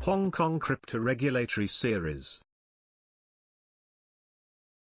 Hong Kong Crypto Regulatory Series.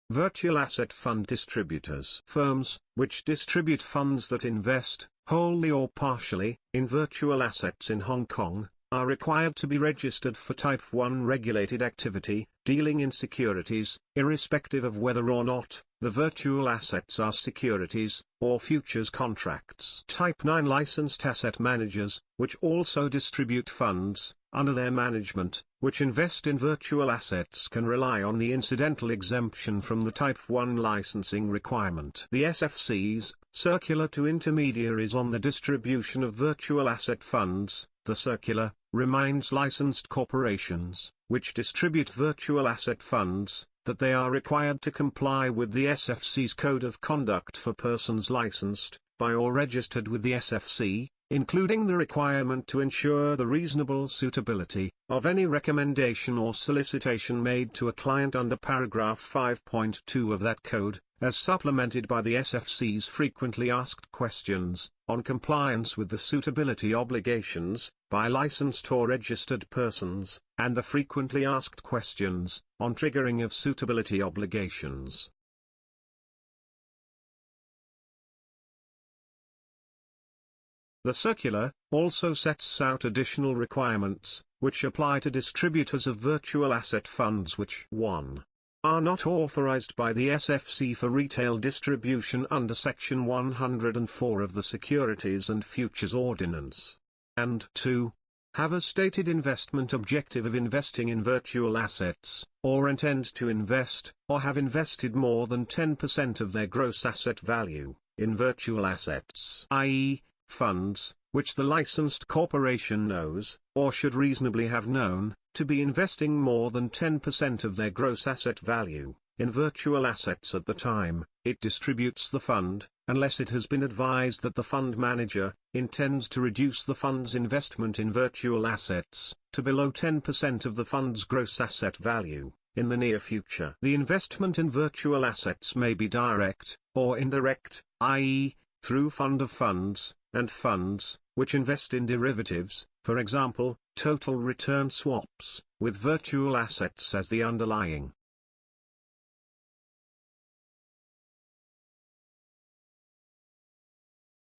Virtual asset fund distributors. Firms, which distribute funds that invest, wholly or partially, in virtual assets in Hong Kong, are required to be registered for Type 1 regulated activity, dealing in securities, irrespective of whether or not the virtual assets are securities, or futures contracts. Type 9 licensed asset managers, which also distribute funds, under their management, which invest in virtual assets can rely on the incidental exemption from the Type 1 licensing requirement. The SFC's circular to intermediaries on the distribution of virtual asset funds, the circular, reminds licensed corporations, which distribute virtual asset funds, that they are required to comply with the SFC's Code of Conduct for persons licensed, by or registered with the SFC, including the requirement to ensure the reasonable suitability of any recommendation or solicitation made to a client under paragraph 5.2 of that code, as supplemented by the SFC's frequently asked questions, on compliance with the suitability obligations, by licensed or registered persons, and the frequently asked questions, on triggering of suitability obligations. The circular also sets out additional requirements, which apply to distributors of virtual asset funds which 1. Are not authorized by the SFC for retail distribution under Section 104 of the Securities and Futures Ordinance. And 2. Have a stated investment objective of investing in virtual assets, or intend to invest, or have invested more than 10% of their gross asset value, in virtual assets, i.e., funds, which the licensed corporation knows, or should reasonably have known, to be investing more than 10% of their gross asset value, in virtual assets at the time it distributes the fund, unless it has been advised that the fund manager intends to reduce the fund's investment in virtual assets to below 10% of the fund's gross asset value, in the near future. The investment in virtual assets may be direct, or indirect, i.e., through fund of funds, and funds, which invest in derivatives, for example, total return swaps, with virtual assets as the underlying.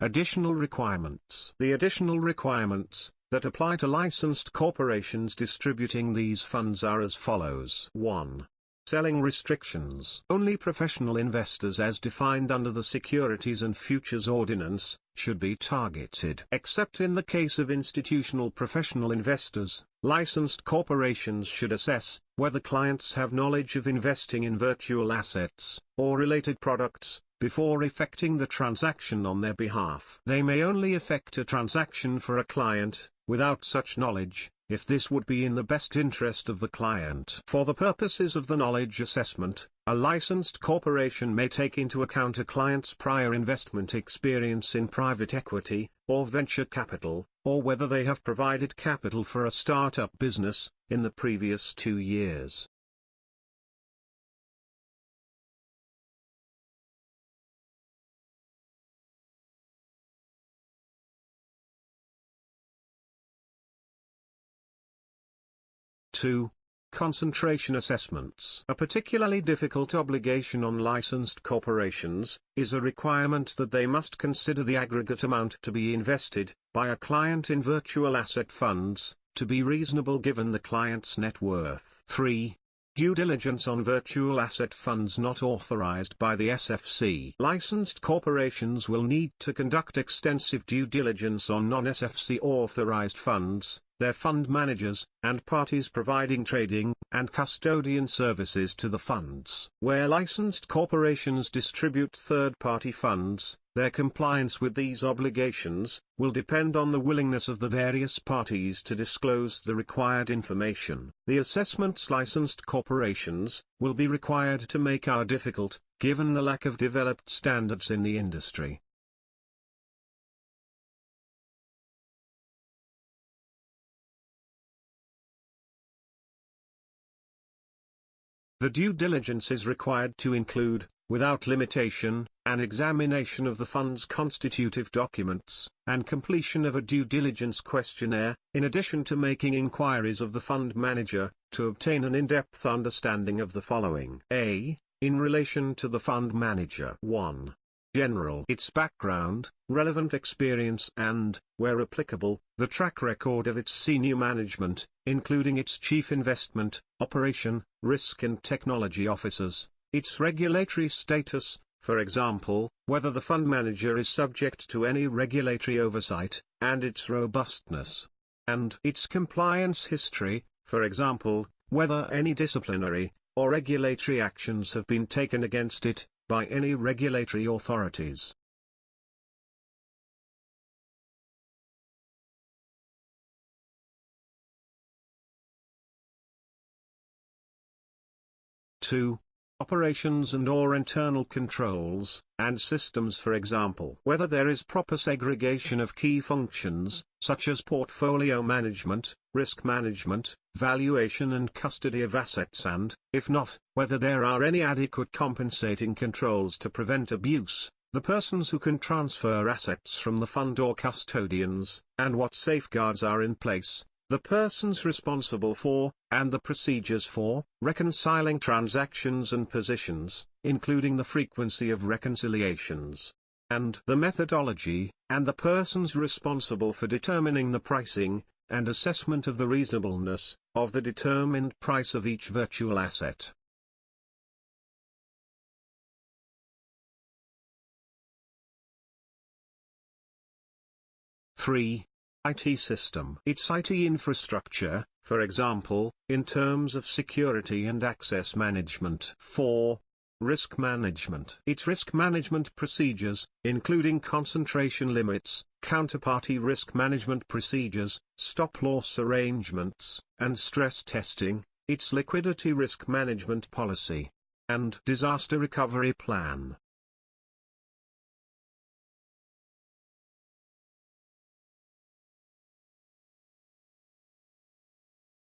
Additional requirements. The additional requirements that apply to licensed corporations distributing these funds are as follows. 1. Selling restrictions. Only professional investors as defined under the Securities and Futures Ordinance should be targeted. Except in the case of institutional professional investors, licensed corporations should assess whether clients have knowledge of investing in virtual assets, or related products, before effecting the transaction on their behalf. They may only effect a transaction for a client, without such knowledge, if this would be in the best interest of the client. For the purposes of the knowledge assessment, a licensed corporation may take into account a client's prior investment experience in private equity, or venture capital, or whether they have provided capital for a startup business, in the previous 2 years. Concentration assessments. A particularly difficult obligation on licensed corporations is a requirement that they must consider the aggregate amount to be invested by a client in virtual asset funds to be reasonable given the client's net worth. 3. Due diligence on virtual asset funds not authorized by the SFC. Licensed corporations will need to conduct extensive due diligence on non-SFC authorized funds, their fund managers, and parties providing trading and custodian services to the funds. Where licensed corporations distribute third-party funds, their compliance with these obligations will depend on the willingness of the various parties to disclose the required information. The assessments licensed corporations will be required to make are difficult, given the lack of developed standards in the industry. The due diligence is required to include, without limitation, an examination of the fund's constitutive documents, and completion of a due diligence questionnaire, in addition to making inquiries of the fund manager, to obtain an in-depth understanding of the following. A. In relation to the fund manager. 1. General. Its background, relevant experience and, where applicable, the track record of its senior management, including its chief investment, operation, risk and technology officers, its regulatory status, for example, whether the fund manager is subject to any regulatory oversight, and its robustness. And its compliance history, for example, whether any disciplinary or regulatory actions have been taken against it by any regulatory authorities. Two. Operations and or internal controls, and systems, for example, whether there is proper segregation of key functions, such as portfolio management, risk management, valuation and custody of assets, and, if not, whether there are any adequate compensating controls to prevent abuse, the persons who can transfer assets from the fund or custodians, and what safeguards are in place, the persons responsible for, and the procedures for, reconciling transactions and positions, including the frequency of reconciliations, and the methodology, and the persons responsible for determining the pricing, and assessment of the reasonableness, of the determined price of each virtual asset. Three. IT system. Its IT infrastructure, for example, in terms of security and access management. 4. Risk management. Its risk management procedures, including concentration limits, counterparty risk management procedures, stop-loss arrangements, and stress testing, its liquidity risk management policy, and disaster recovery plan.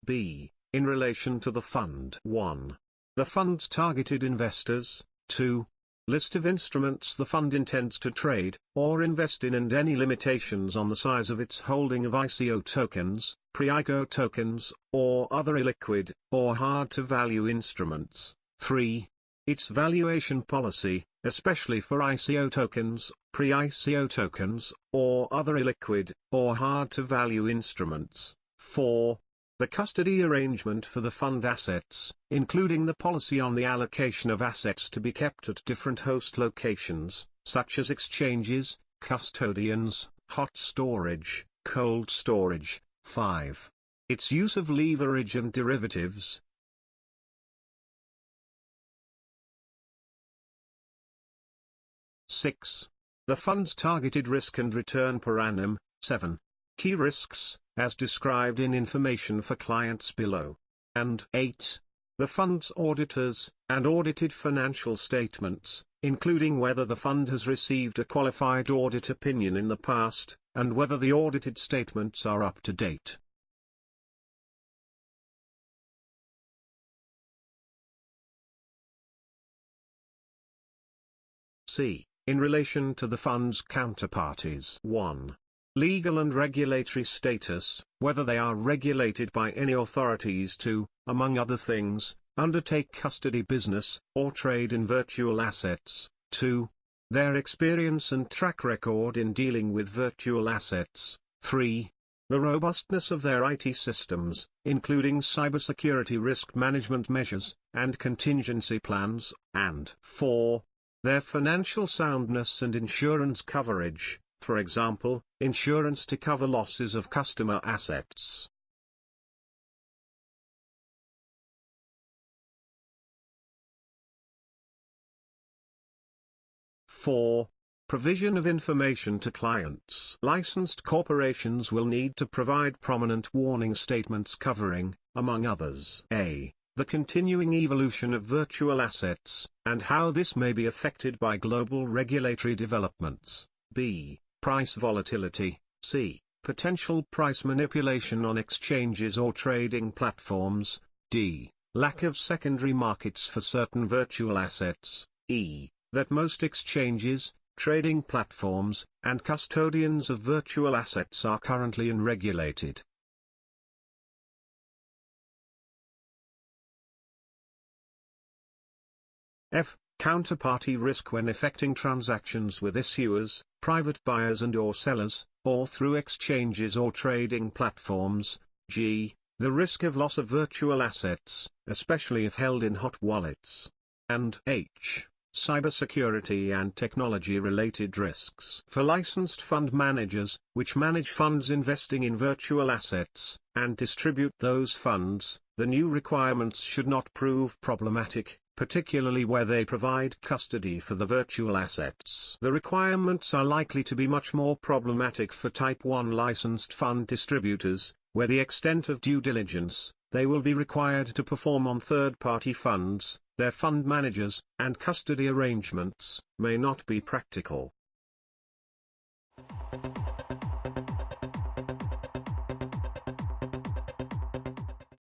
B. In relation to the fund. 1. The fund's targeted investors. 2. List of instruments the fund intends to trade, or invest in, and any limitations on the size of its holding of ICO tokens, pre-ICO tokens, or other illiquid, or hard-to-value instruments. 3. Its valuation policy, especially for ICO tokens, pre-ICO tokens, or other illiquid, or hard-to-value instruments. 4. The custody arrangement for the fund assets, including the policy on the allocation of assets to be kept at different host locations, such as exchanges, custodians, hot storage, cold storage. 5. Its use of leverage and derivatives. 6. The fund's targeted risk and return per annum. 7. Key risks, as described in information for clients below. And 8. The fund's auditors, and audited financial statements, including whether the fund has received a qualified audit opinion in the past, and whether the audited statements are up to date. C. In relation to the fund's counterparties. 1. Legal and regulatory status, whether they are regulated by any authorities to, among other things, undertake custody business, or trade in virtual assets. 2. Their experience and track record in dealing with virtual assets. 3. The robustness of their IT systems, including cybersecurity risk management measures, and contingency plans. And 4. Their financial soundness and insurance coverage, for example, insurance to cover losses of customer assets. Four. Provision of information to clients. Licensed corporations will need to provide prominent warning statements covering, among others, a. the continuing evolution of virtual assets, and how this may be affected by global regulatory developments, b. price volatility, c. potential price manipulation on exchanges or trading platforms, d. lack of secondary markets for certain virtual assets, e. that most exchanges, trading platforms, and custodians of virtual assets are currently unregulated. F. Counterparty risk when effecting transactions with issuers, private buyers and/or sellers, or through exchanges or trading platforms. G. The risk of loss of virtual assets, especially if held in hot wallets. And H. Cybersecurity and technology-related risks. For licensed fund managers, which manage funds investing in virtual assets, and distribute those funds, the new requirements should not prove problematic, particularly where they provide custody for the virtual assets. The requirements are likely to be much more problematic for Type 1 licensed fund distributors, where the extent of due diligence they will be required to perform on third-party funds, their fund managers, and custody arrangements, may not be practical.